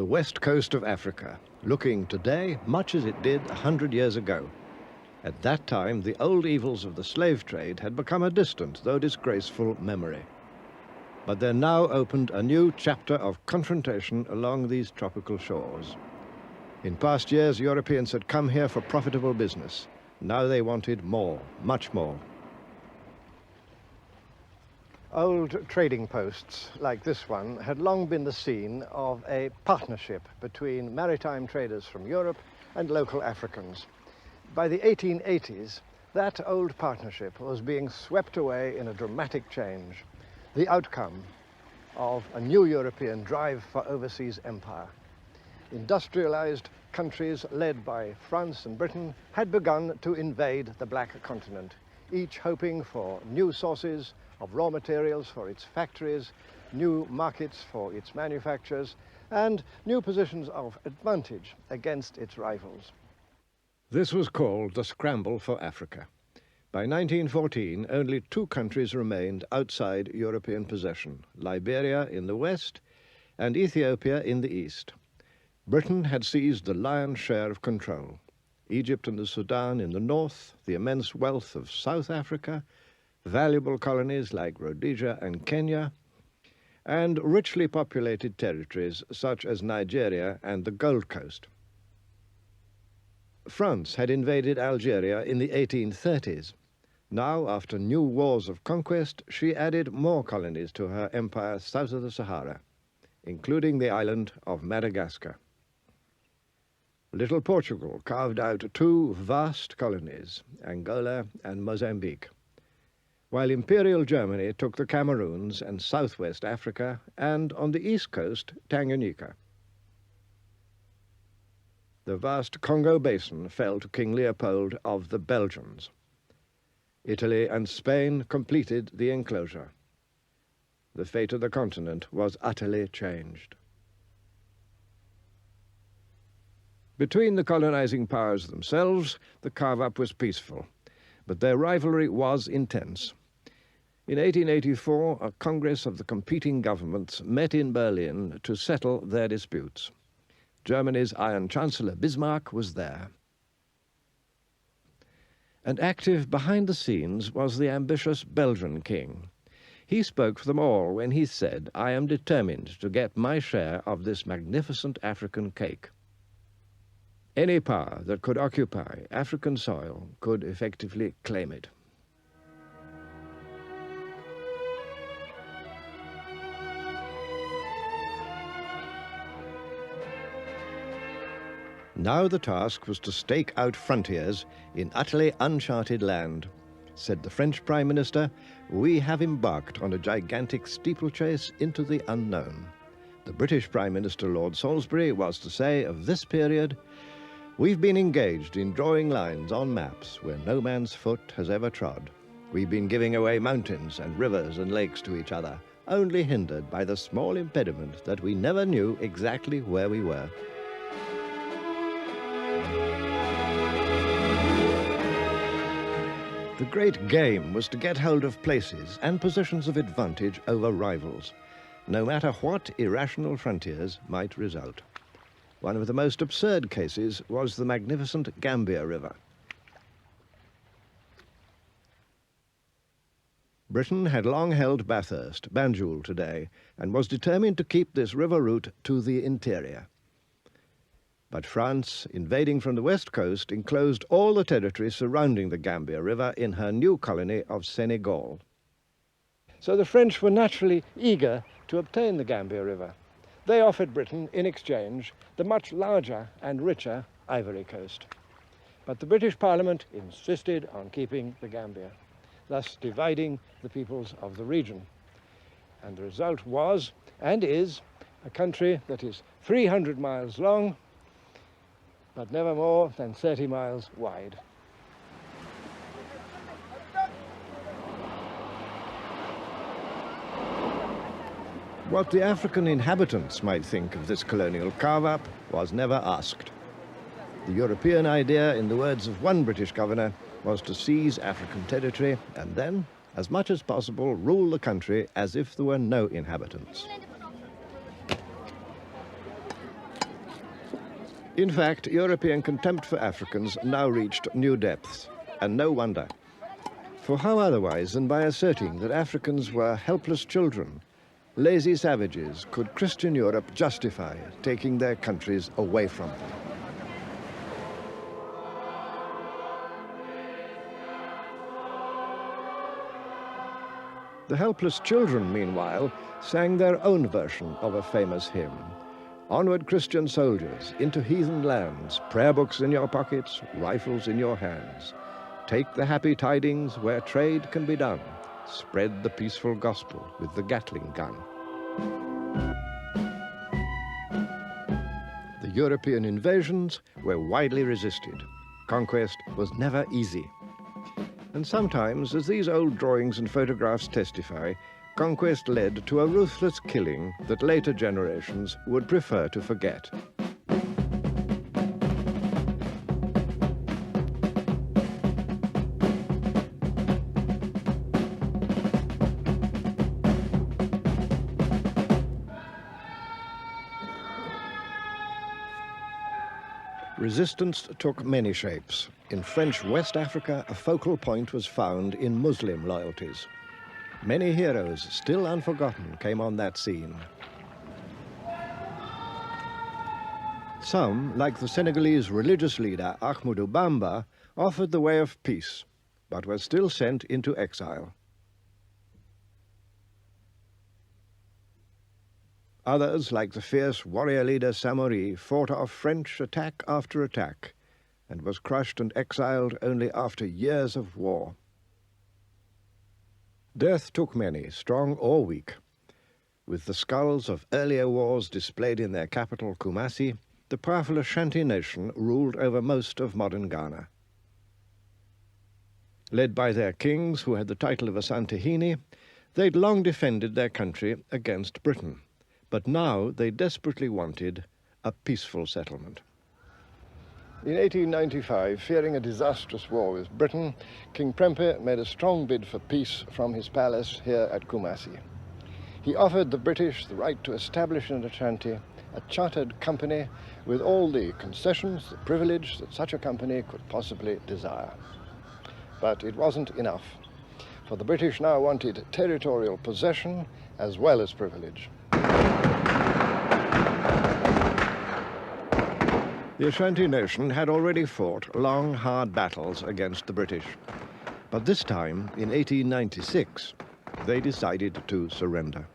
west coast of Africa, looking today much as it did 100 years ago. At that time, the old evils of the slave trade had become a distant, though disgraceful, memory. But there now opened a new chapter of confrontation along these tropical shores. In past years, Europeans had come here for profitable business. Now they wanted more, much more. Old trading posts like this one had long been the scene of a partnership between maritime traders from Europe and local Africans. By the 1880s, that old partnership was being swept away in a dramatic change, the outcome of a new European drive for overseas empire. Industrialized countries led by France and Britain had begun to invade the Black Continent, each hoping for new sources of raw materials for its factories, new markets for its manufacturers, and new positions of advantage against its rivals. This was called the Scramble for Africa. By 1914, only two countries remained outside European possession, Liberia in the west and Ethiopia in the east. Britain had seized the lion's share of control. Egypt and the Sudan in the north, the immense wealth of South Africa, valuable colonies like Rhodesia and Kenya, and richly populated territories such as Nigeria and the Gold Coast. France had invaded Algeria in the 1830s. Now, after new wars of conquest, she added more colonies to her empire south of the Sahara, including the island of Madagascar. Little Portugal carved out two vast colonies, Angola and Mozambique, while Imperial Germany took the Cameroons and southwest Africa, and on the east coast, Tanganyika. The vast Congo basin fell to King Leopold of the Belgians. Italy and Spain completed the enclosure. The fate of the continent was utterly changed. Between the colonizing powers themselves, the carve-up was peaceful, but their rivalry was intense. In 1884, a Congress of the competing governments met in Berlin to settle their disputes. Germany's Iron Chancellor Bismarck was there. And active behind the scenes was the ambitious Belgian king. He spoke for them all when he said, "I am determined to get my share of this magnificent African cake." Any power that could occupy African soil could effectively claim it. Now the task was to stake out frontiers in utterly uncharted land. Said the French Prime Minister, "We have embarked on a gigantic steeplechase into the unknown." The British Prime Minister Lord Salisbury was to say of this period, "We've been engaged in drawing lines on maps where no man's foot has ever trod. We've been giving away mountains and rivers and lakes to each other, only hindered by the small impediment that we never knew exactly where we were." The great game was to get hold of places and positions of advantage over rivals, no matter what irrational frontiers might result. One of the most absurd cases was the magnificent Gambia River. Britain had long held Bathurst, Banjul today, and was determined to keep this river route to the interior. But France, invading from the west coast, enclosed all the territory surrounding the Gambia River in her new colony of Senegal. So the French were naturally eager to obtain the Gambia River. They offered Britain, in exchange, the much larger and richer Ivory Coast. But the British Parliament insisted on keeping the Gambia, thus dividing the peoples of the region. And the result was, and is, a country that is 300 miles long, but never more than 30 miles wide. What the African inhabitants might think of this colonial carve-up was never asked. The European idea, in the words of one British governor, was to seize African territory and then, as much as possible, rule the country as if there were no inhabitants. In fact, European contempt for Africans now reached new depths, and no wonder. For how otherwise than by asserting that Africans were helpless children, lazy savages, could Christian Europe justify taking their countries away from them? The helpless children, meanwhile, sang their own version of a famous hymn. Onward, Christian soldiers, into heathen lands, prayer books in your pockets, rifles in your hands. Take the happy tidings where trade can be done. Spread the peaceful gospel with the Gatling gun. The European invasions were widely resisted. Conquest was never easy. And sometimes, as these old drawings and photographs testify, conquest led to a ruthless killing that later generations would prefer to forget. Resistance took many shapes. In French West Africa, a focal point was found in Muslim loyalties. Many heroes, still unforgotten, came on that scene. Some, like the Senegalese religious leader Ahmadou Bamba, offered the way of peace, but were still sent into exile. Others, like the fierce warrior leader Samori, fought off French attack after attack, and was crushed and exiled only after years of war. Death took many, strong or weak. With the skulls of earlier wars displayed in their capital, Kumasi, the powerful Ashanti nation ruled over most of modern Ghana. Led by their kings, who had the title of Asantehene, they'd long defended their country against Britain, but now they desperately wanted a peaceful settlement. In 1895, fearing a disastrous war with Britain, King Prempeh made a strong bid for peace from his palace here at Kumasi. He offered the British the right to establish in Ashanti a chartered company with all the concessions, the privilege that such a company could possibly desire. But it wasn't enough, for the British now wanted territorial possession as well as privilege. The Ashanti nation had already fought long, hard battles against the British. But this time, in 1896, they decided to surrender.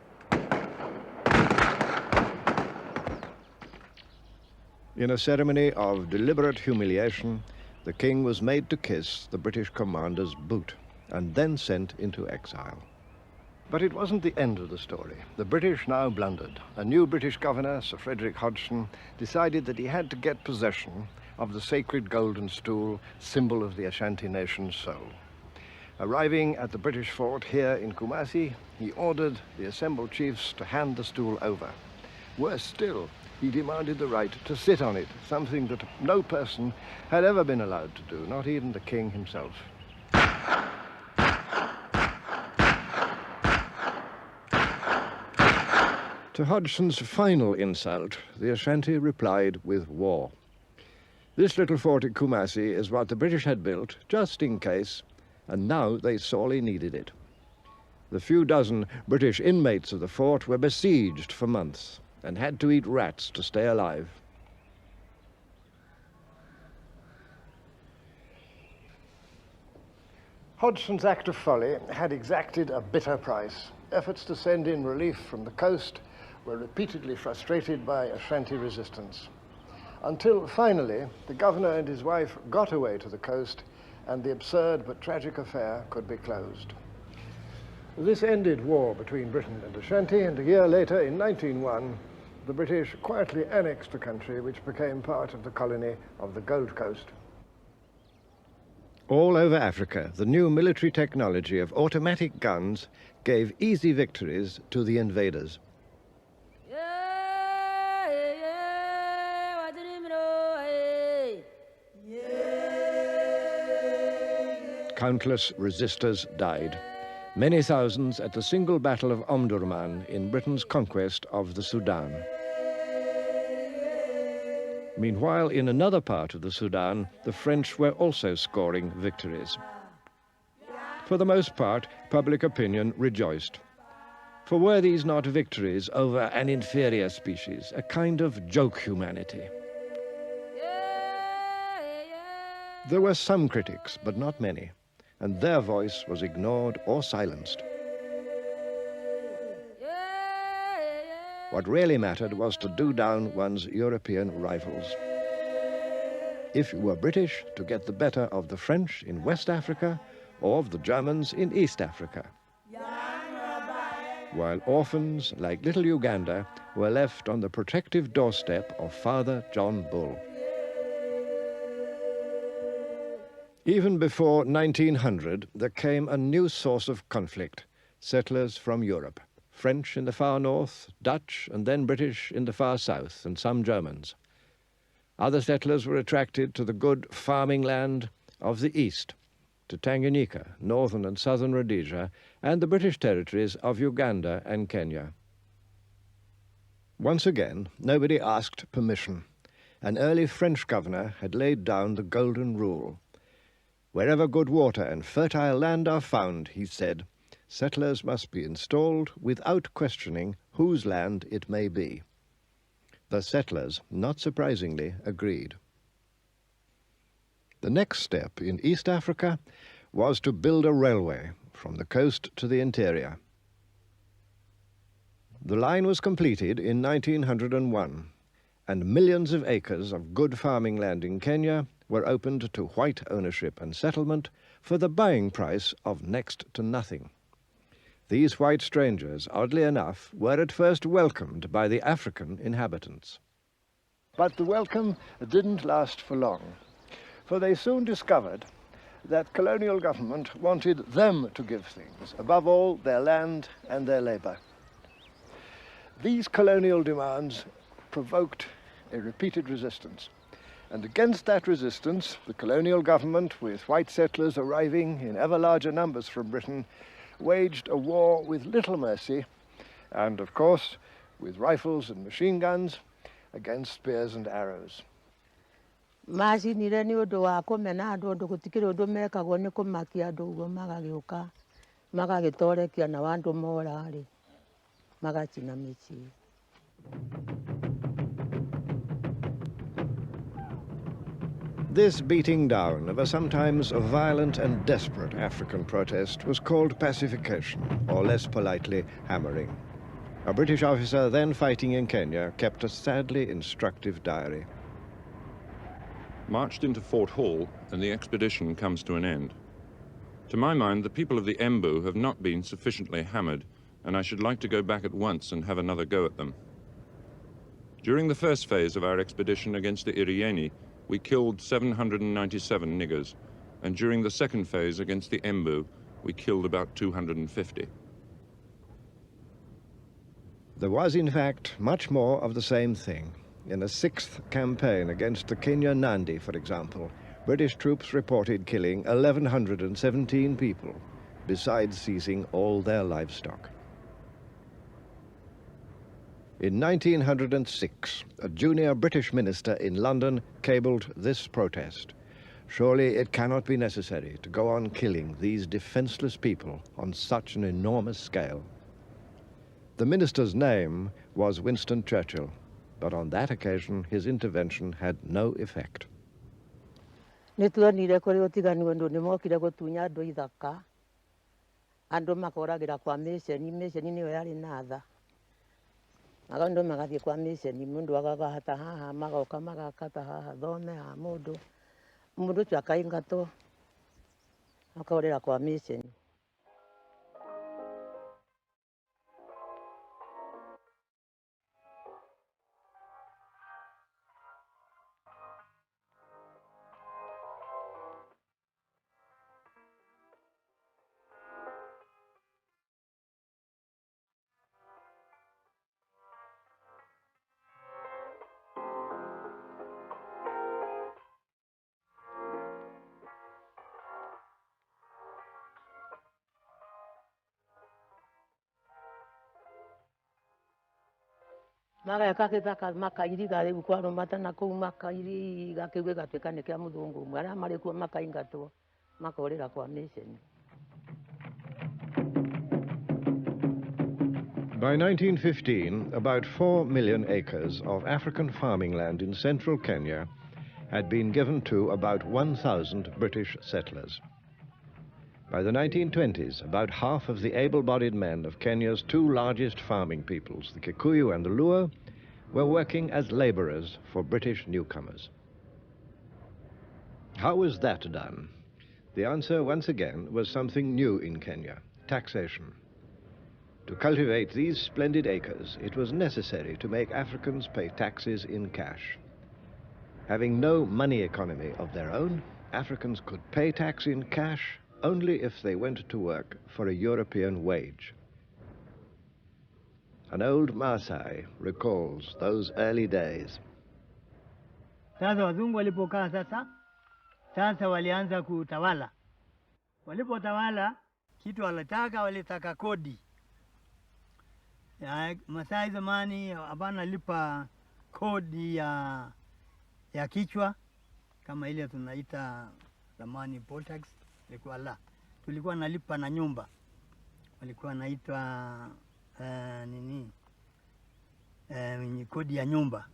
In a ceremony of deliberate humiliation, the king was made to kiss the British commander's boot and then sent into exile. But it wasn't the end of the story. The British now blundered. A new British governor, Sir Frederick Hodgson, decided that he had to get possession of the sacred golden stool, symbol of the Ashanti nation's soul. Arriving at the British fort here in Kumasi, he ordered the assembled chiefs to hand the stool over. Worse still, he demanded the right to sit on it, something that no person had ever been allowed to do, not even the king himself. To Hodgson's final insult, the Ashanti replied with war. This little fort at Kumasi is what the British had built, just in case, and now they sorely needed it. The few dozen British inmates of the fort were besieged for months and had to eat rats to stay alive. Hodgson's act of folly had exacted a bitter price. Efforts to send in relief from the coast were repeatedly frustrated by Ashanti resistance, until finally the governor and his wife got away to the coast and the absurd but tragic affair could be closed. This ended war between Britain and Ashanti, and a year later, in 1901, the British quietly annexed the country, which became part of the colony of the Gold Coast. All over Africa, the new military technology of automatic guns gave easy victories to the invaders. Countless resistors died, many thousands at the single battle of Omdurman in Britain's conquest of the Sudan. Meanwhile, in another part of the Sudan, the French were also scoring victories. For the most part, public opinion rejoiced. For were these not victories over an inferior species, a kind of joke humanity? There were some critics, but not many, and their voice was ignored or silenced. What really mattered was to do down one's European rivals. If you were British, to get the better of the French in West Africa or of the Germans in East Africa. While orphans, like little Uganda, were left on the protective doorstep of Father John Bull. Even before 1900, there came a new source of conflict: settlers from Europe. French in the far north, Dutch and then British in the far south, and some Germans. Other settlers were attracted to the good farming land of the east, to Tanganyika, northern and southern Rhodesia, and the British territories of Uganda and Kenya. Once again, nobody asked permission. An early French governor had laid down the golden rule. Wherever good water and fertile land are found, he said, settlers must be installed without questioning whose land it may be. The settlers, not surprisingly, agreed. The next step in East Africa was to build a railway from the coast to the interior. The line was completed in 1901, and millions of acres of good farming land in Kenya were opened to white ownership and settlement for the buying price of next to nothing. These white strangers, oddly enough, were at first welcomed by the African inhabitants. But the welcome didn't last for long, for they soon discovered that colonial government wanted them to give things, above all their land and their labor. These colonial demands provoked a repeated resistance. And against that resistance, the colonial government, with white settlers arriving in ever larger numbers from Britain, waged a war with little mercy, and of course, with rifles and machine guns, against spears and arrows. Macinire nĩ ũndũ wa kũmena andũ ũndũ gũtikĩrĩ ũndũ mekagwo nĩ kũmakia andũ ũguo magagĩũka magagĩtorekia na andũ mora-rĩ magacina mĩciĩ. This beating down of a sometimes violent and desperate African protest was called pacification, or less politely, hammering. A British officer then fighting in Kenya kept a sadly instructive diary. Marched into Fort Hall, and the expedition comes to an end. To my mind, the people of the Embu have not been sufficiently hammered, and I should like to go back at once and have another go at them. During the first phase of our expedition against the Irieni, we killed 797 niggers, and during the second phase against the Embu, we killed about 250. There was, in fact, much more of the same thing. In a sixth campaign against the Kenya Nandi, for example, British troops reported killing 1,117 people, besides seizing all their livestock. In 1906, a junior British minister in London cabled this protest: "Surely it cannot be necessary to go on killing these defenseless people on such an enormous scale." The minister's name was Winston Churchill, but on that occasion his intervention had no effect. Nĩtuonire kũrĩ ũtiganu ũndũ nĩmokire gũtunya andũ ithaka andũ makoragĩra kwa mĩceni nĩyo yarĩ na tha andũ magathiĩ kwa mĩceni mũndũ agagata haha magoka magakata haha thome ha mũndũ ũcio akaingatwo akorĩra kwa mĩceni. Maga kakithaka makairi gari gukwaro matana kuu makairi gakiuge gatwika ni kia muthungu mara mari kuo makaingatwo makorera kwa mission. By 1915, about 4 million acres of African farming land in central Kenya had been given to about 1,000 British settlers. By the 1920s, about half of the able-bodied men of Kenya's two largest farming peoples, the Kikuyu and the Luo, were working as laborers for British newcomers. How was that done? The answer, once again, was something new in Kenya: taxation. To cultivate these splendid acres, it was necessary to make Africans pay taxes in cash. Having no money economy of their own, Africans could pay tax in cash only if they went to work for a European wage. An old Maasai recalls those early days. Sasa wazungu walipokaa sasa walianza kutawala. Walipotawala, kitu walitaka kodi. Masai zamani hapana lipa kodi ya kichwa kama ile tunaita zamani poll tax, ilikuwa la. Tulikuwa nalipa na nyumba. Walikuwa naitwa kodi ya nyumba.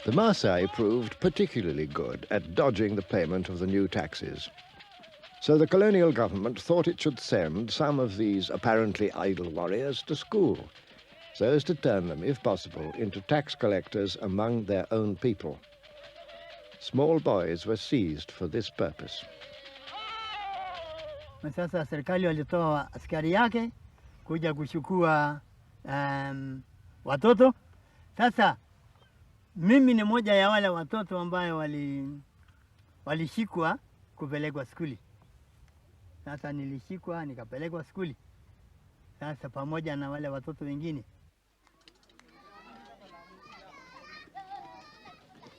The Maasai proved particularly good at dodging the payment of the new taxes. So the colonial government thought it should send some of these apparently idle warriors to school, so as to turn them, if possible, into tax collectors among their own people. Small boys were seized for this purpose. Sasa serikali walitoa askari yake kuja kuchukua watoto. Sasa mimi ni moja ya wale watoto ambayo walishikwa kupelekwa skuli. Sasa nilishikwa nikapelekwa skuli. Sasa pamoja na wale watoto wengine.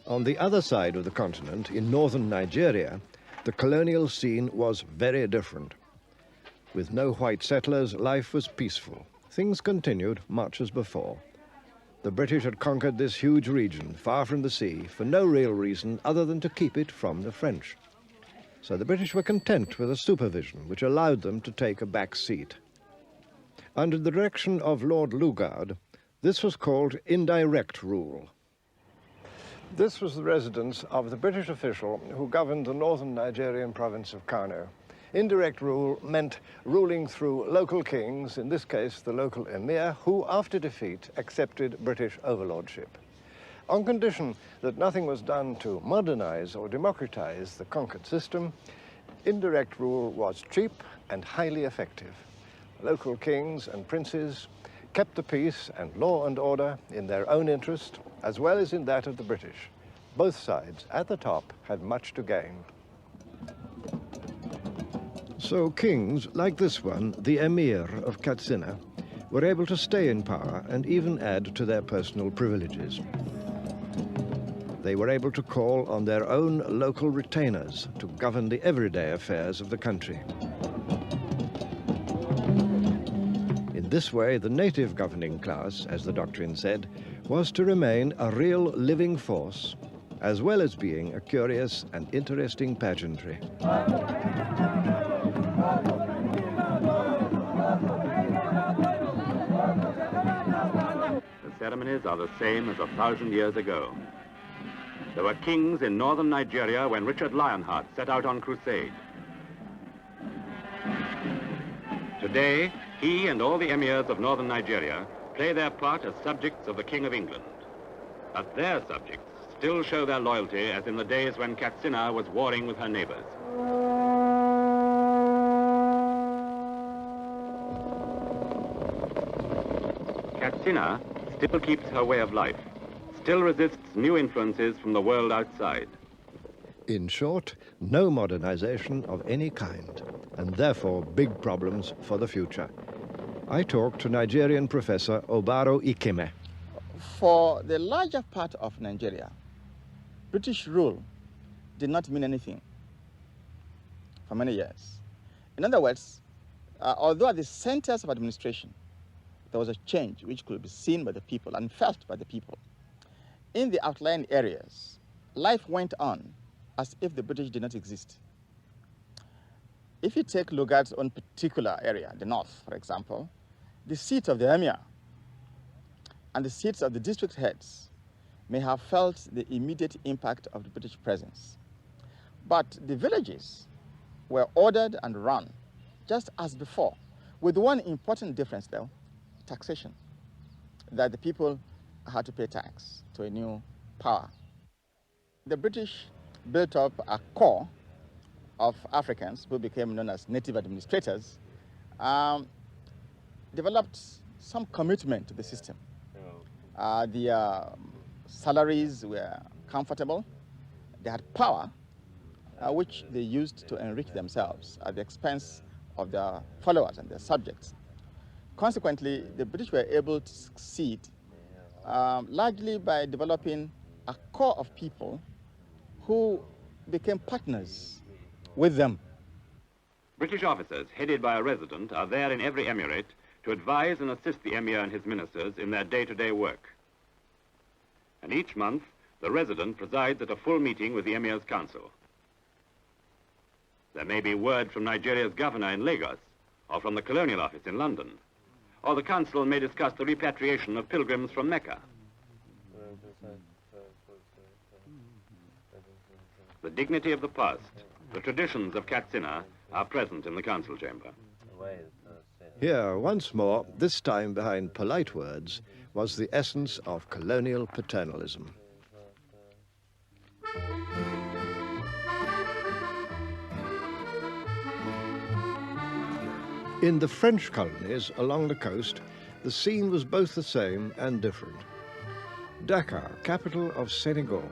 On the other side of the continent, in northern Nigeria, the colonial scene was very different. With no white settlers, life was peaceful. Things continued much as before. The British had conquered this huge region, far from the sea, for no real reason other than to keep it from the French. So the British were content with a supervision which allowed them to take a back seat. Under the direction of Lord Lugard, this was called indirect rule. This was the residence of the British official who governed the northern Nigerian province of Kano. Indirect rule meant ruling through local kings, in this case the local emir, who after defeat accepted British overlordship. On condition that nothing was done to modernize or democratize the conquered system, indirect rule was cheap and highly effective. Local kings and princes kept the peace and law and order in their own interest, as well as in that of the British. Both sides at the top had much to gain. So kings, like this one, the Emir of Katsina, were able to stay in power and even add to their personal privileges. They were able to call on their own local retainers to govern the everyday affairs of the country. In this way, the native governing class, as the doctrine said, was to remain a real living force, as well as being a curious and interesting pageantry. The ceremonies are the same as 1,000 years ago. There were kings in northern Nigeria when Richard Lionheart set out on crusade. Today, he and all the emirs of northern Nigeria play their part as subjects of the King of England. But their subjects still show their loyalty as in the days when Katsina was warring with her neighbors. Katsina still keeps her way of life, still resists new influences from the world outside. In short, no modernization of any kind, and therefore big problems for the future. I talked to Nigerian professor Obaro Ikeme. For the larger part of Nigeria, British rule did not mean anything for many years. In other words, although at the centers of administration, there was a change which could be seen by the people and felt by the people. In the outlying areas, life went on as if the British did not exist. If you take Lugard's own particular area, the north, for example, the seat of the emir and the seats of the district heads may have felt the immediate impact of the British presence. But the villages were ordered and run just as before, with one important difference though, taxation, that the people had to pay tax to a new power. The British built up a corps of Africans who became known as native administrators, developed some commitment to the system. The salaries were comfortable. They had power, which they used to enrich themselves at the expense of their followers and their subjects. Consequently, the British were able to succeed largely by developing a core of people who became partners with them. British officers, headed by a resident, are there in every emirate to advise and assist the emir and his ministers in their day-to-day work. And each month, the resident presides at a full meeting with the emir's council. There may be word from Nigeria's governor in Lagos, or from the colonial office in London, or the council may discuss the repatriation of pilgrims from Mecca. The dignity of the past, the traditions of Katsina, are present in the council chamber. Here, once more, this time behind polite words, was the essence of colonial paternalism. In the French colonies along the coast, the scene was both the same and different. Dakar, capital of Senegal,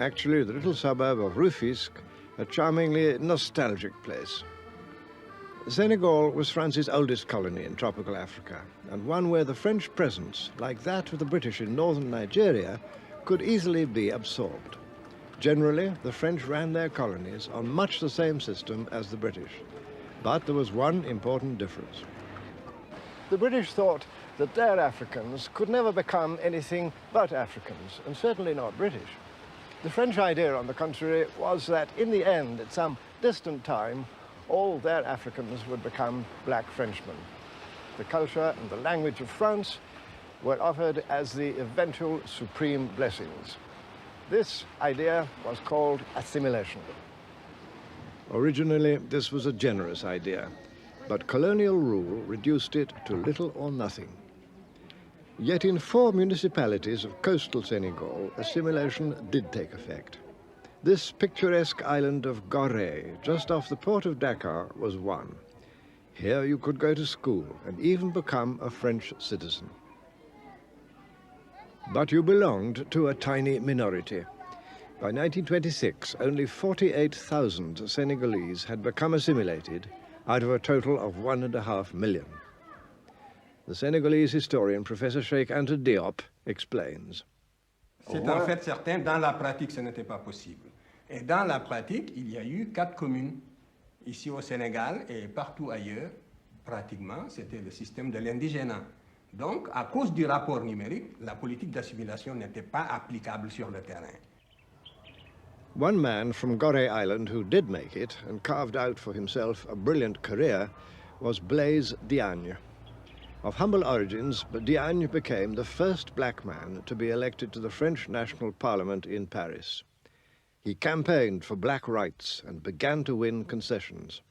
actually the little suburb of Rufisque, a charmingly nostalgic place. Senegal was France's oldest colony in tropical Africa, and one where the French presence, like that of the British in northern Nigeria, could easily be absorbed. Generally, the French ran their colonies on much the same system as the British. But there was one important difference. The British thought that their Africans could never become anything but Africans, and certainly not British. The French idea, on the contrary, was that in the end, at some distant time, all their Africans would become black Frenchmen. The culture and the language of France were offered as the eventual supreme blessings. This idea was called assimilation. Originally, this was a generous idea, but colonial rule reduced it to little or nothing. Yet in 4 municipalities of coastal Senegal, assimilation did take effect. This picturesque island of Gorée, just off the port of Dakar, was one. Here you could go to school and even become a French citizen. But you belonged to a tiny minority. By 1926, only 48,000 Senegalese had become assimilated out of a total of 1.5 million. The Senegalese historian, Professor Cheikh Anta Diop, explains. C'est en fait certain, dans la pratique, ce n'était pas possible. Et dans la pratique, il y a eu 4 communes. Ici au Sénégal et partout ailleurs, pratiquement, c'était le système de l'indigénat. Donc, à cause du rapport numérique, la politique d'assimilation n'était pas applicable sur le terrain. One man from Gorée Island who did make it and carved out for himself a brilliant career was Blaise Diagne. Of humble origins, Diagne became the first black man to be elected to the French National Parliament in Paris. He campaigned for black rights and began to win concessions.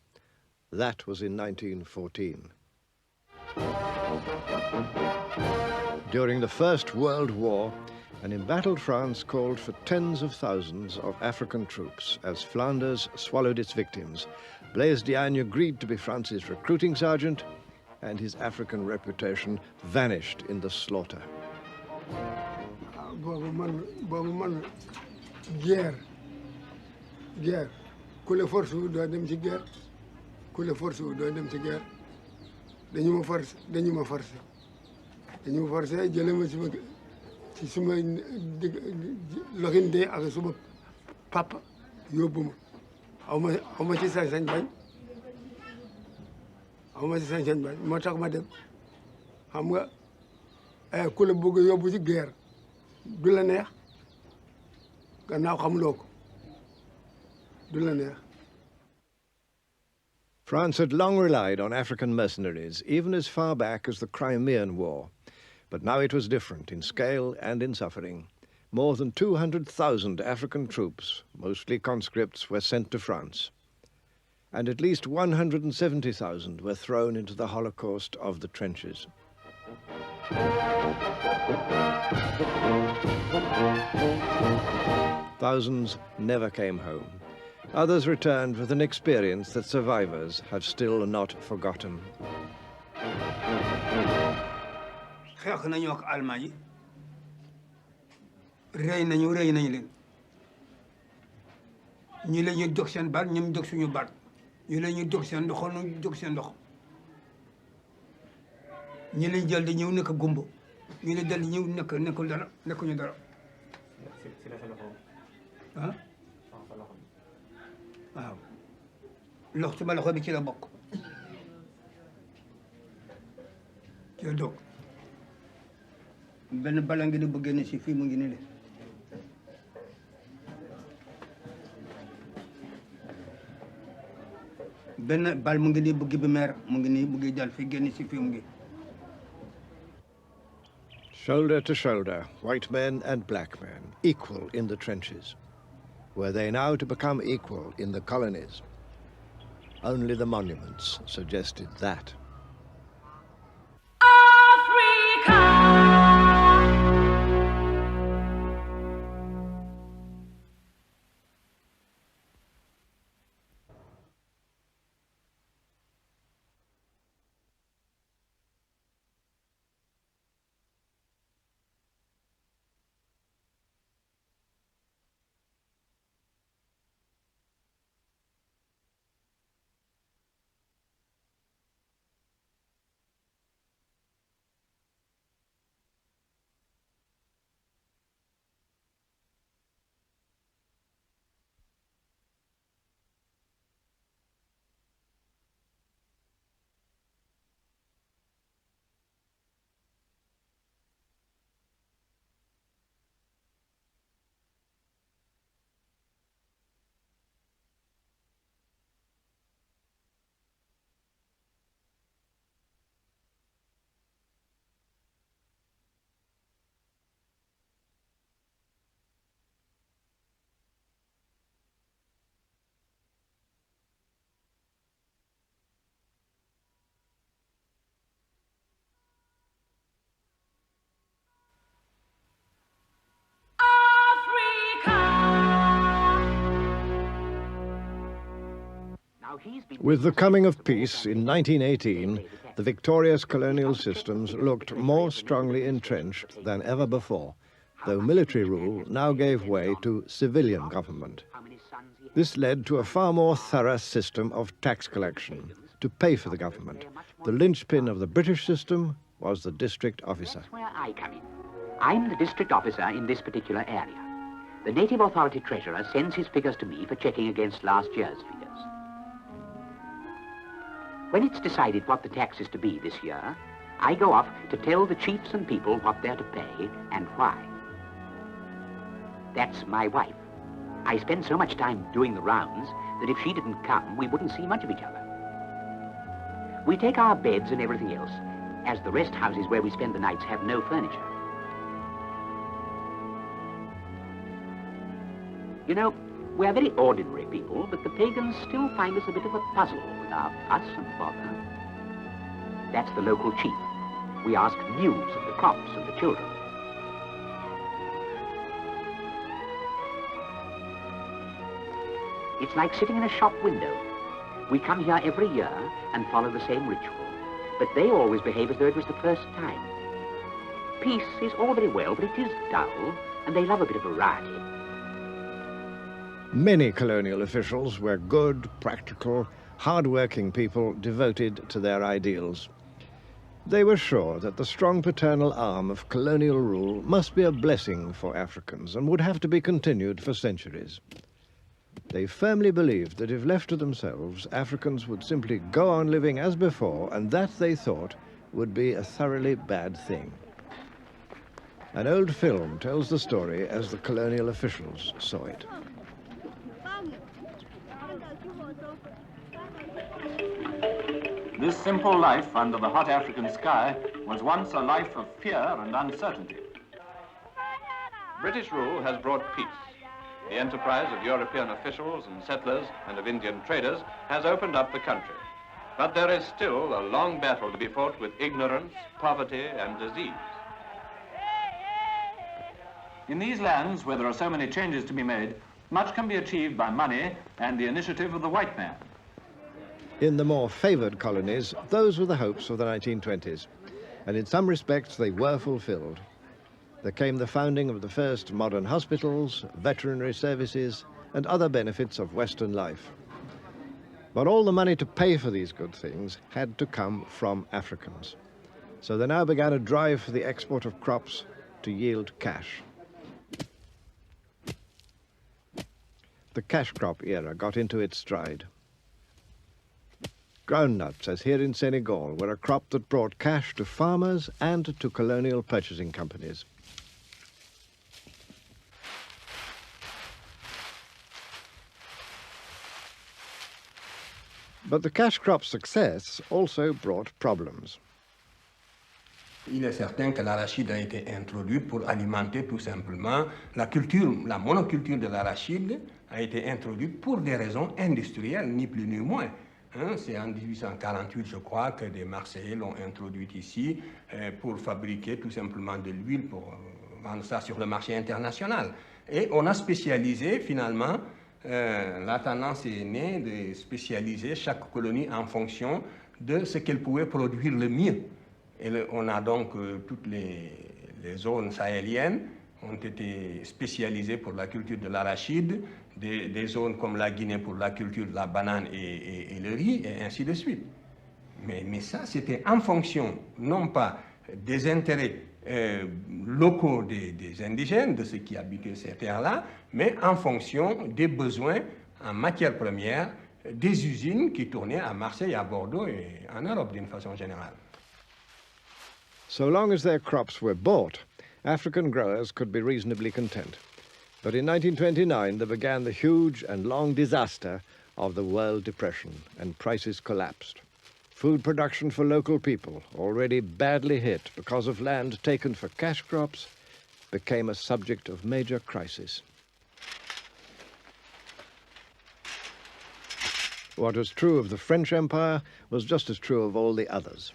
That was in 1914. During the First World War, an embattled France called for tens of thousands of African troops as Flanders swallowed its victims. Blaise Diagne agreed to be France's recruiting sergeant, and his African reputation vanished in the slaughter. Guerre. Ku la force wu doo dem ci guerre. Ku la force wu doo dem ci guerre. Dañu ma force. Dañu ma forcé jële ma ci suma loxinde ak suma papa yóbbu ma. Aw ma ci sañ-sañ bañ. Aw ma ci sañ-sañ bañ moo tax ma dem. Xam nga ku la bëgg yóbbu ci guerre du la neex gannaaw xamuloo ko du la neex. France had long relied on African mercenaries, even as far back as the Crimean War. But now it was different in scale and in suffering. More than 200,000 African troops, mostly conscripts, were sent to France. And at least 170,000 were thrown into the Holocaust of the trenches. Thousands never came home. Others returned with an experience that survivors have still not forgotten. xeex nañu ak Allemagne yi rey nañu leen ñi la ñuy dog seen baat ñoom dog suñu baat ñi la ñuy dog seen ndox ñu dog seen ndox ñi lañ jël di ñëw nekk gumbo ñi la dal di ñëw nekkul dara nekkuñu dara ah waaw lox ci ma loxo bi ci la bokk ci la dog benn bala ngi di bu génn si fii mu ngi ni le benn bal mu ngi nii buggi bi meer mu ngi nii buggi dal fi génn si fii mu ngi. Shoulder to shoulder, white men and black men, equal in the trenches. Were they now to become equal in the colonies? Only the monuments suggested that. With the coming of peace in 1918, the victorious colonial systems looked more strongly entrenched than ever before, though military rule now gave way to civilian government. This led to a far more thorough system of tax collection to pay for the government. The linchpin of the British system was the district officer. That's where I come in. I'm the district officer in this particular area. The native authority treasurer sends his figures to me for checking against last year's figures. When it's decided what the tax is to be this year, I go off to tell the chiefs and people what they're to pay and why. That's my wife. I spend so much time doing the rounds that if she didn't come, we wouldn't see much of each other. We take our beds and everything else, as the rest houses where we spend the nights have no furniture. You know, we're very ordinary people, but the pagans still find us a bit of a puzzle with our fuss and bother. That's the local chief. We ask news of the crops and the children. It's like sitting in a shop window. We come here every year and follow the same ritual, but they always behave as though it was the first time. Peace is all very well, but it is dull, and they love a bit of variety. Many colonial officials were good, practical, hard-working people devoted to their ideals. They were sure that the strong paternal arm of colonial rule must be a blessing for Africans and would have to be continued for centuries. They firmly believed that if left to themselves, Africans would simply go on living as before, and that, they thought, would be a thoroughly bad thing. An old film tells the story as the colonial officials saw it. This simple life under the hot African sky was once a life of fear and uncertainty. British rule has brought peace. The enterprise of European officials and settlers and of Indian traders has opened up the country. But there is still a long battle to be fought with ignorance, poverty, and disease. In these lands, where there are so many changes to be made, much can be achieved by money and the initiative of the white man. In the more favoured colonies, those were the hopes of the 1920s, and in some respects they were fulfilled. There came the founding of the first modern hospitals, veterinary services, and other benefits of Western life. But all the money to pay for these good things had to come from Africans. So there now began a drive for the export of crops to yield cash. The cash crop era got into its stride. Groundnuts, as here in Senegal, were a crop that brought cash to farmers and to colonial purchasing companies. But the cash crop's success also brought problems. Il est certain que l'arachide a été introduit pour alimenter tout simplement la monoculture de l'arachide a été introduite pour des raisons industrielles, ni plus ni moins. C'est en 1848, je crois, que des Marseillais l'ont introduite ici pour fabriquer tout simplement de l'huile pour vendre ça sur le marché international. Et on a spécialisé finalement, la tendance est née de spécialiser chaque colonie en fonction de ce qu'elle pouvait produire le mieux. Et on a donc toutes les zones sahéliennes ont été spécialisées pour la culture de l'arachide, des zones comme la Guinée pour la culture de la banane et le riz, et ainsi de suite. Mais ça, c'était en fonction, non pas des intérêts locaux des indigènes, de ceux qui habitaient ces terres-là, mais en fonction des besoins en matières premières des usines qui tournaient à Marseille, à Bordeaux et en Europe d'une façon générale. So long as their crops were bought, African growers could be reasonably content. But in 1929, there began the huge and long disaster of the World Depression, and prices collapsed. Food production for local people, already badly hit because of land taken for cash crops, became a subject of major crisis. What was true of the French Empire was just as true of all the others.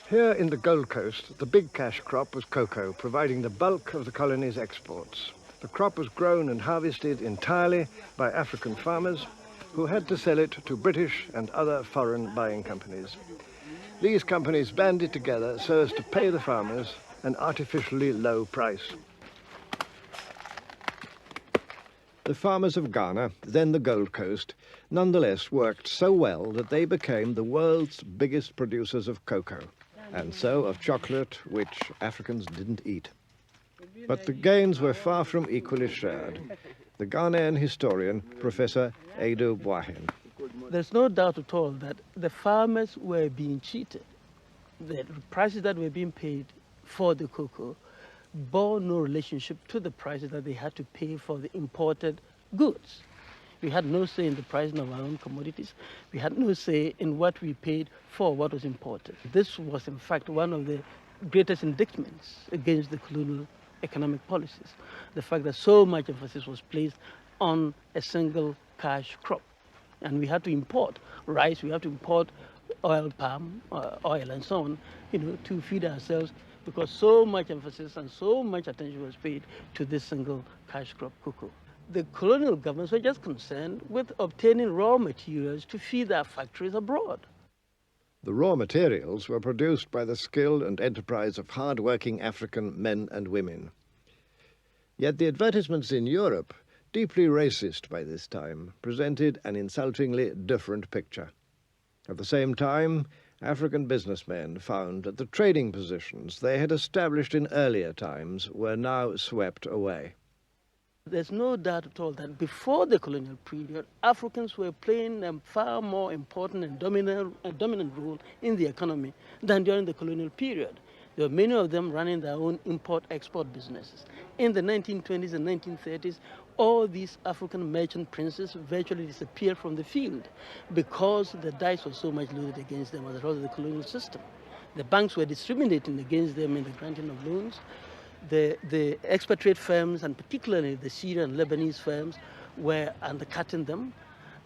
Here in the Gold Coast, the big cash crop was cocoa, providing the bulk of the colony's exports. The crop was grown and harvested entirely by African farmers who had to sell it to British and other foreign buying companies. These companies banded together so as to pay the farmers an artificially low price. The farmers of Ghana, then the Gold Coast, nonetheless worked so well that they became the world's biggest producers of cocoa, and so of chocolate, which Africans didn't eat. But the gains were far from equally shared. The Ghanaian historian, Professor Edo Boahen. There's no doubt at all that the farmers were being cheated. The prices that were being paid for the cocoa bore no relationship to the prices that they had to pay for the imported goods. We had no say in the pricing of our own commodities. We had no say in what we paid for what was imported. This was, in fact, one of the greatest indictments against the colonial economic policies, the fact that so much emphasis was placed on a single cash crop. And we had to import rice, we had to import oil, palm oil, and so on, to feed ourselves, because so much emphasis and so much attention was paid to this single cash crop cocoa. The colonial governments were just concerned with obtaining raw materials to feed their factories abroad. The raw materials were produced by the skill and enterprise of hard-working African men and women. Yet the advertisements in Europe, deeply racist by this time, presented an insultingly different picture. At the same time, African businessmen found that the trading positions they had established in earlier times were now swept away. There's no doubt at all that before the colonial period, Africans were playing a far more important and dominant role in the economy than during the colonial period. There were many of them running their own import-export businesses. In the 1920s and 1930s, all these African merchant princes virtually disappeared from the field because the dice was so much loaded against them as a result of the colonial system. The banks were discriminating against them in the granting of loans. The expatriate firms, and particularly the Syrian and Lebanese firms, were undercutting them,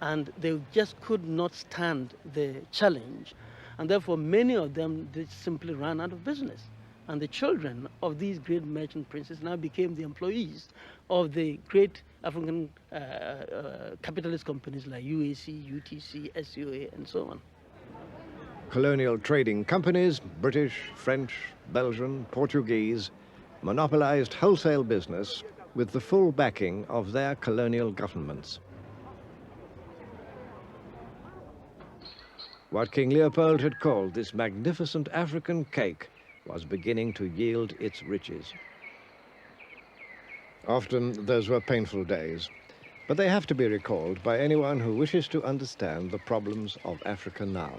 and they just could not stand the challenge. And therefore, many of them simply ran out of business. And the children of these great merchant princes now became the employees of the great African capitalist companies like UAC, UTC, SUA, and so on. Colonial trading companies, British, French, Belgian, Portuguese, monopolized wholesale business with the full backing of their colonial governments. What King Leopold had called this magnificent African cake was beginning to yield its riches. Often those were painful days, but they have to be recalled by anyone who wishes to understand the problems of Africa now.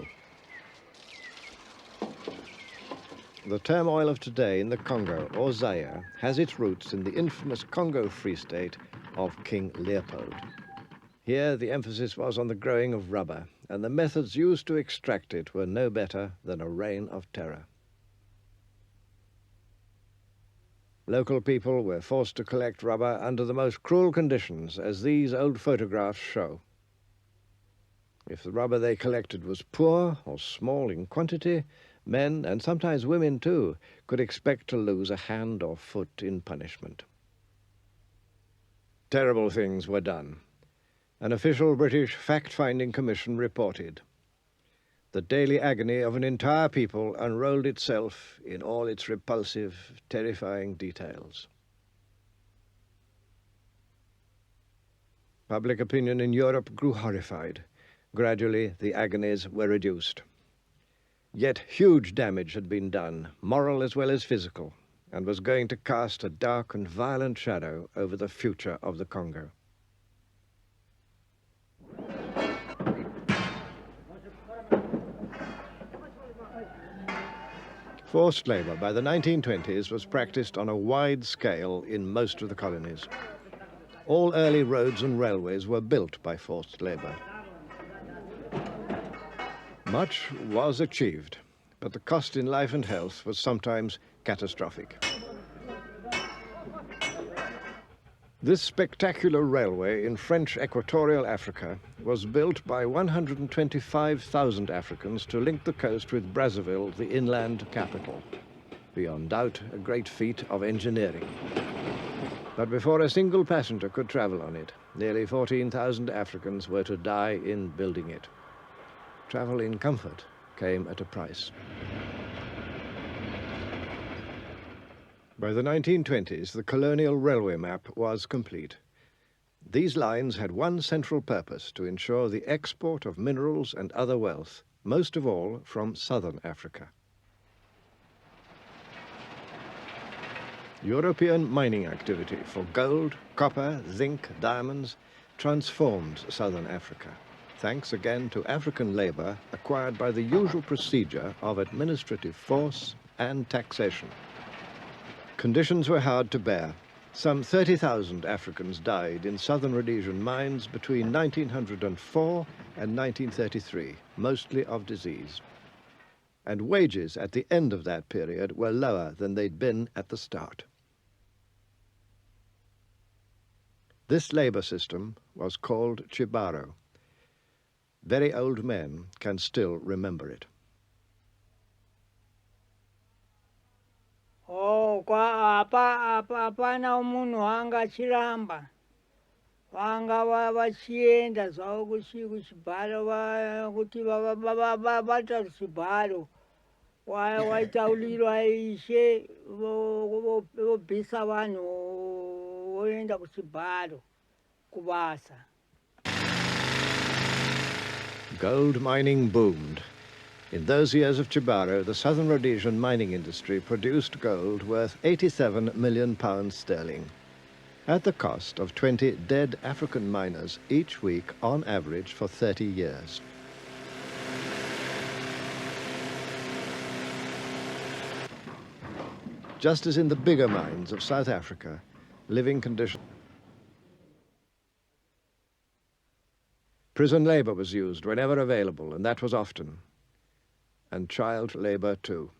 The turmoil of today in the Congo or Zaire has its roots in the infamous Congo Free State of King Leopold. Here the emphasis was on the growing of rubber, and the methods used to extract it were no better than a reign of terror. Local people were forced to collect rubber under the most cruel conditions, as these old photographs show. If the rubber they collected was poor or small in quantity, men, and sometimes women too, could expect to lose a hand or foot in punishment. Terrible things were done. An official British fact-finding commission reported. The daily agony of an entire people unrolled itself in all its repulsive, terrifying details. Public opinion in Europe grew horrified. Gradually, the agonies were reduced. Yet huge damage had been done, moral as well as physical, and was going to cast a dark and violent shadow over the future of the Congo. Forced labor by the 1920s was practiced on a wide scale in most of the colonies. All early roads and railways were built by forced labor. Much was achieved, but the cost in life and health was sometimes catastrophic. This spectacular railway in French Equatorial Africa was built by 125,000 Africans to link the coast with Brazzaville, the inland capital. Beyond doubt, a great feat of engineering. But before a single passenger could travel on it, nearly 14,000 Africans were to die in building it. Travel in comfort came at a price. By the 1920s, the colonial railway map was complete. These lines had one central purpose: to ensure the export of minerals and other wealth, most of all from southern Africa. European mining activity for gold, copper, zinc, diamonds transformed southern Africa, thanks again to African labor acquired by the usual procedure of administrative force and taxation. Conditions were hard to bear. Some 30,000 Africans died in southern Rhodesian mines between 1904 and 1933, mostly of disease. And wages at the end of that period were lower than they'd been at the start. This labor system was called Chibaro. Very old men can still remember it. Hapana umuntu wanga chiramba vanga vachienda zvavo kuchibharo kuti vata kuchibharo waitaulirwa ishe vobvisa vanhu voenda kuchibharo kubasa. Gold mining boomed. In those years of Chibaro, the southern Rhodesian mining industry produced gold worth £87 million sterling, at the cost of 20 dead African miners each week on average for 30 years. just as in the bigger mines of South Africa, living conditions. Prison labor was used whenever available, and that was often, and child labor too.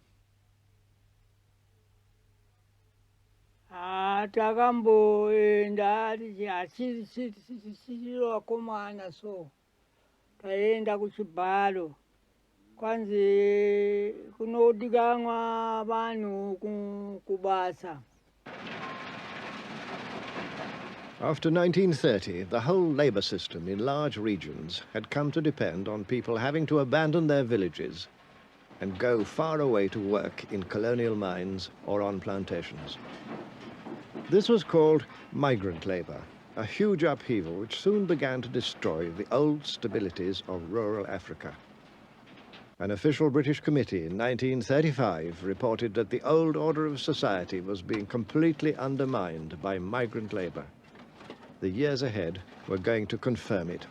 Takamboenda achiri wakomana so taenda kuchibharo kwanzi kunodikanwa vanhu kubasa. After 1930, the whole labor system in large regions had come to depend on people having to abandon their villages and go far away to work in colonial mines or on plantations. This was called migrant labor, a huge upheaval which soon began to destroy the old stabilities of rural Africa. An official British committee in 1935 reported that the old order of society was being completely undermined by migrant labor. The years ahead were going to confirm it.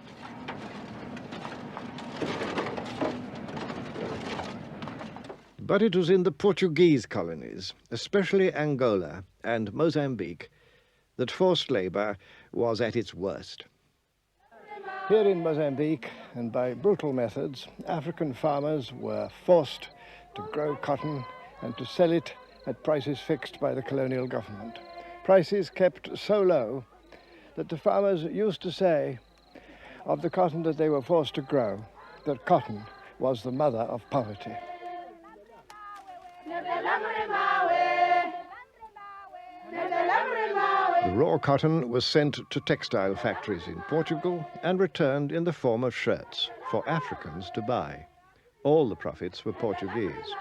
But it was in the Portuguese colonies, especially Angola and Mozambique, that forced labor was at its worst. Here in Mozambique, and by brutal methods, African farmers were forced to grow cotton and to sell it at prices fixed by the colonial government. Prices kept so low that the farmers used to say of the cotton that they were forced to grow, that cotton was the mother of poverty. The raw cotton was sent to textile factories in Portugal and returned in the form of shirts for Africans to buy. All the profits were Portuguese.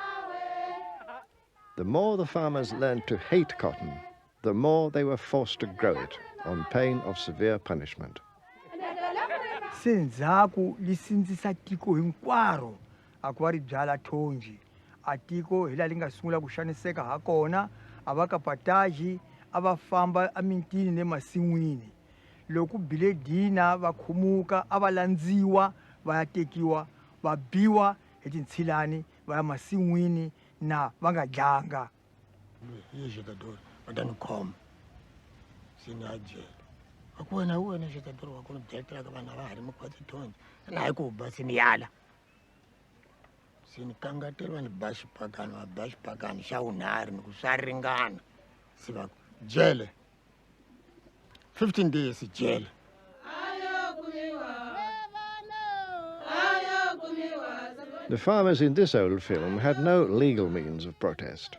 The more the farmers learned to hate cotton, the more they were forced to grow it on pain of severe punishment. Senzaku lisindzisa tiko hinkwaro akuvari byala thonji atiko hila linga sungula kushaniseka hakona avakapataji avafamba amintini nemasin'wini loku bile dina vakhumuka avalandziwa vayatekiwa vabiwa hi tintshilani vaya masin'wini na va nga dlanga yexekadori vatanikhoma sinajela akuwena wena xekadori wa kuni byetelaka vanhu ava ha ri mikwati thonji na hi ku ba siniyala sinikangatela vanhu ba xipakani va ba xipakani xa unharhu ni ku swa ringana si va jele 15 days jele. The farmers in this old film had no legal means of protest,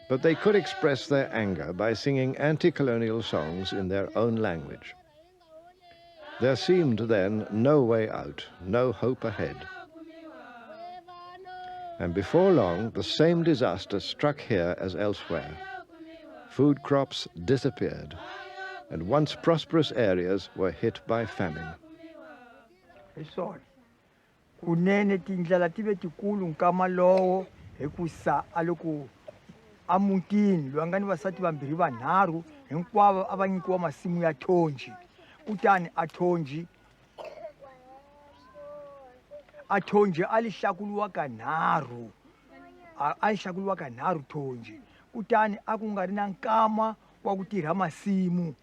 but they could express their anger by singing anti-colonial songs in their own language. There seemed then no way out, no hope ahead. And before long, the same disaster struck here as elsewhere. Food crops disappeared, and once prosperous areas were hit by famine. Kunene tindlela tive tikulu nkama lowo hi ku sa aloko amutini loyi a nga ni vasati vambirhi vanharhu hinkwavo a va nyikiwa masimu ya thonji kutani a thonji a li hlakuriwa kanharhu a li hlakuriwa kanharhu thonji kutani a ku nga ri na nkama wa ku tirha masimu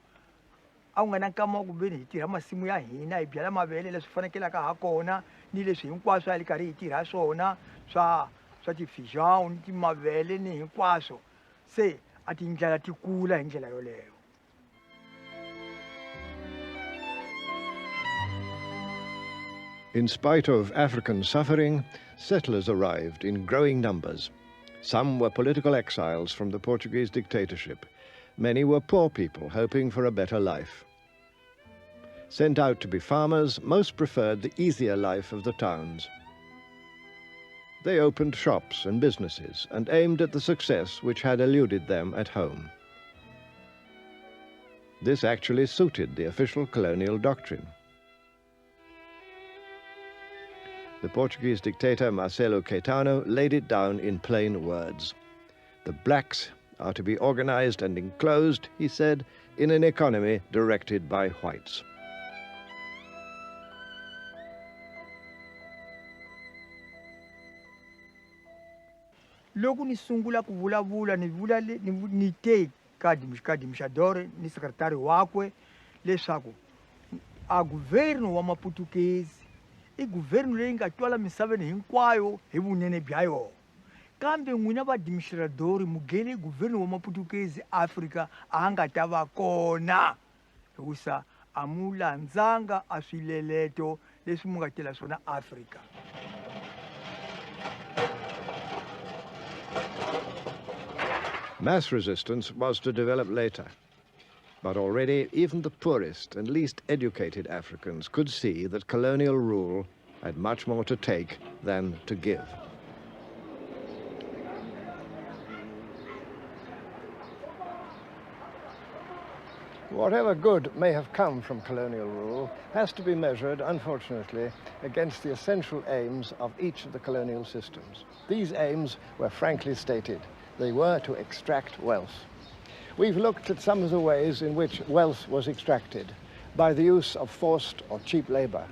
a ku nga na nkama wa ku veni hi tirha masimu ya hina hi byala mavele leswi fanekelaka ha kona ni leswi hinkwaswo a li karhi hi tirha swona swa tifijao ni timavele ni hinkwaswo se a tindlela ti kula hi ndlela yoleyo. In spite of African suffering, settlers arrived in growing numbers. Some were political exiles from the Portuguese dictatorship. Many were poor people hoping for a better life. Sent out to be farmers, most preferred the easier life of the towns. They opened shops and businesses and aimed at the success which had eluded them at home. This actually suited the official colonial doctrine. The Portuguese dictator Marcelo Caetano laid it down in plain words. The blacks are to be organized and enclosed, he said, in an economy directed by whites. loko ni sungula ku vulavula ni te ka dimshadore ni sekretari wakwe leswaku a guvernu wa maputukezi i guvernu leyi nga twala misaveni hinkwayo hi vunene bya yona kambe n'wina vadimixiradori mugeni guvernu wa maputukezi afrika a nga ta va kona hikusa a mu landzanga a swileleto leswi mu nga tela swona afrika. Mass resistance was to develop later, but already even the poorest and least educated Africans could see that colonial rule had much more to take than to give. Whatever good may have come from colonial rule has to be measured, unfortunately, against the essential aims of each of the colonial systems. These aims were frankly stated. They were to extract wealth. We've looked at some of the ways in which wealth was extracted, by the use of forced or cheap labor,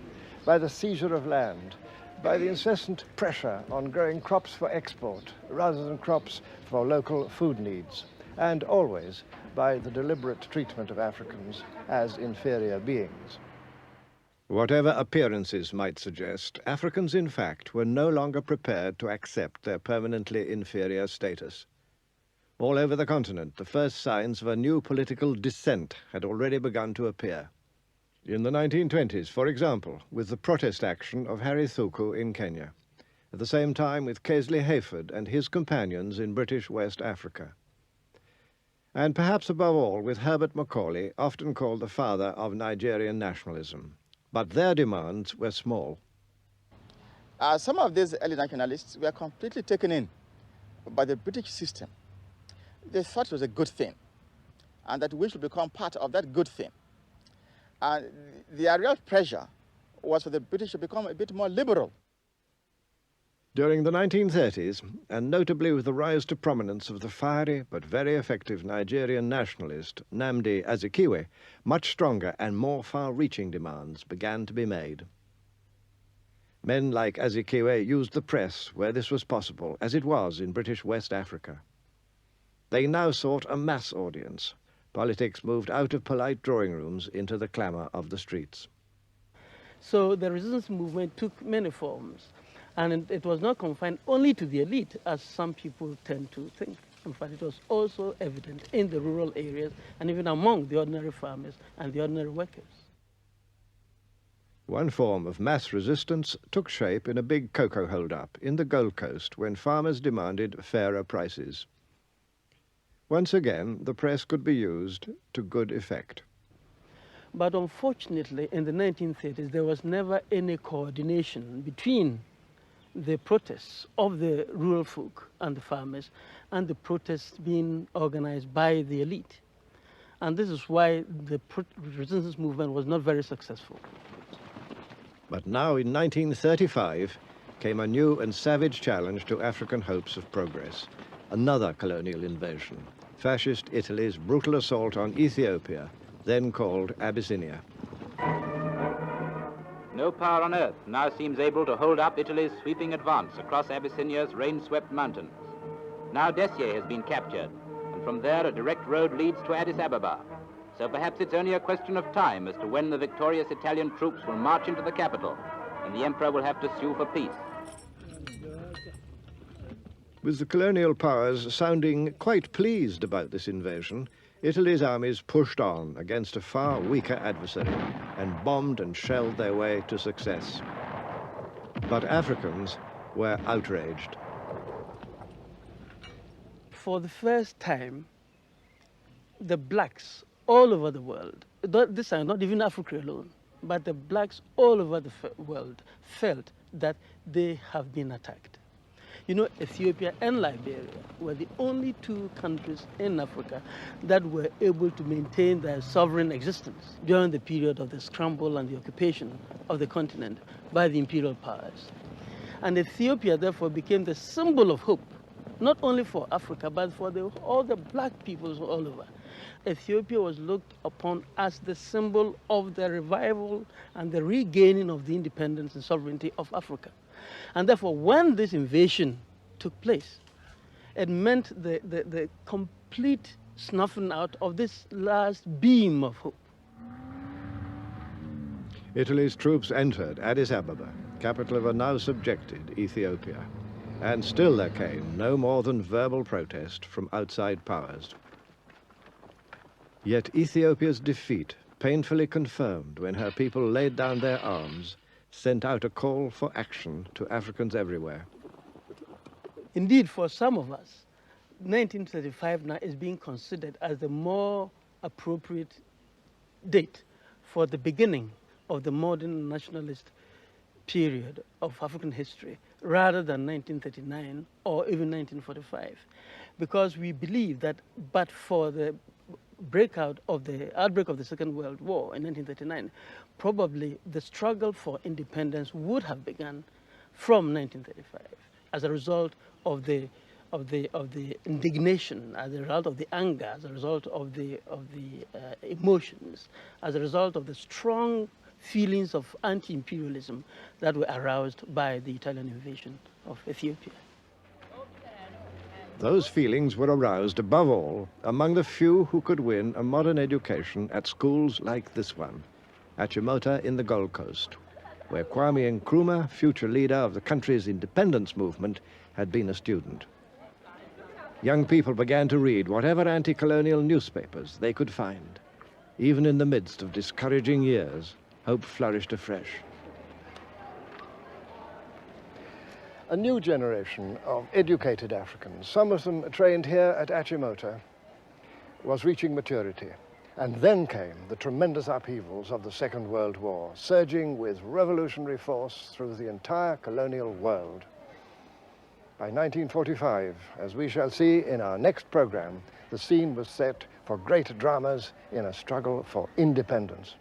by the seizure of land, by the incessant pressure on growing crops for export rather than crops for local food needs, and always by the deliberate treatment of Africans as inferior beings. Whatever appearances might suggest, Africans in fact were no longer prepared to accept their permanently inferior status. All over the continent, the first signs of a new political dissent had already begun to appear. In the 1920s, for example, with the protest action of Harry Thuku in Kenya, at the same time with Casely Hayford and his companions in British West Africa. And perhaps above all with Herbert Macaulay, often called the father of Nigerian nationalism. But their demands were small. Some of these early nationalists were completely taken in by the British system. They thought it was a good thing, and that we should become part of that good thing. And the real pressure was for the British to become a bit more liberal. During the 1930s, and notably with the rise to prominence of the fiery but very effective Nigerian nationalist Nnamdi Azikiwe, much stronger and more far-reaching demands began to be made. Men like Azikiwe used the press where this was possible, as it was in British West Africa. They now sought a mass audience. Politics moved out of polite drawing rooms into the clamour of the streets. So the resistance movement took many forms. And it was not confined only to the elite, as some people tend to think. In fact, it was also evident in the rural areas and even among the ordinary farmers and the ordinary workers. One form of mass resistance took shape in a big cocoa hold-up in the Gold Coast when farmers demanded fairer prices. Once again, the press could be used to good effect. But unfortunately, in the 1930s, there was never any coordination between the protests of the rural folk and the farmers and the protests being organized by the elite. And this is why the resistance movement was not very successful. But now in 1935 came a new and savage challenge to African hopes of progress. Another colonial invasion, fascist Italy's brutal assault on Ethiopia, then called Abyssinia. No power on earth now seems able to hold up Italy's sweeping advance across Abyssinia's rain-swept mountains. Now Dessie has been captured, and from there a direct road leads to Addis Ababa. So perhaps it's only a question of time as to when the victorious Italian troops will march into the capital, and the emperor will have to sue for peace. With the colonial powers sounding quite pleased about this invasion, Italy's armies pushed on against a far weaker adversary and bombed and shelled their way to success. But Africans were outraged. For the first time, the blacks all over the world, this is not even Africa alone, but the blacks all over the world felt that they have been attacked. You know, Ethiopia and Liberia were the only two countries in Africa that were able to maintain their sovereign existence during the period of the scramble and the occupation of the continent by the imperial powers. And Ethiopia, therefore, became the symbol of hope, not only for Africa, but for all the black peoples all over. Ethiopia was looked upon as the symbol of the revival and the regaining of the independence and sovereignty of Africa. And therefore, when this invasion took place, It meant the complete snuffing out of this last beam of hope. Italy's troops entered Addis Ababa, capital of a now subjected Ethiopia. And still there came no more than verbal protest from outside powers. Yet Ethiopia's defeat, painfully confirmed when her people laid down their arms, sent out a call for action to Africans everywhere. Indeed, for some of us, 1935 now is being considered as the more appropriate date for the beginning of the modern nationalist period of African history, rather than 1939 or even 1945, because we believe that but for the outbreak of the Second World War in 1939, probably the struggle for independence would have begun from 1935 as a result of the indignation, as a result of the anger, as a result of the emotions, as a result of the strong feelings of anti-imperialism that were aroused by the Italian invasion of Ethiopia. Those feelings were aroused above all among the few who could win a modern education at schools like this one, at Chimota in the Gold Coast, where Kwame Nkrumah, future leader of the country's independence movement, had been a student. Young people began to read whatever anti-colonial newspapers they could find. Even in the midst of discouraging years, hope flourished afresh. A new generation of educated Africans, some of them trained here at Achimota, was reaching maturity. And then came the tremendous upheavals of the Second World War, surging with revolutionary force through the entire colonial world. By 1945, as we shall see in our next program, the scene was set for great dramas in a struggle for independence.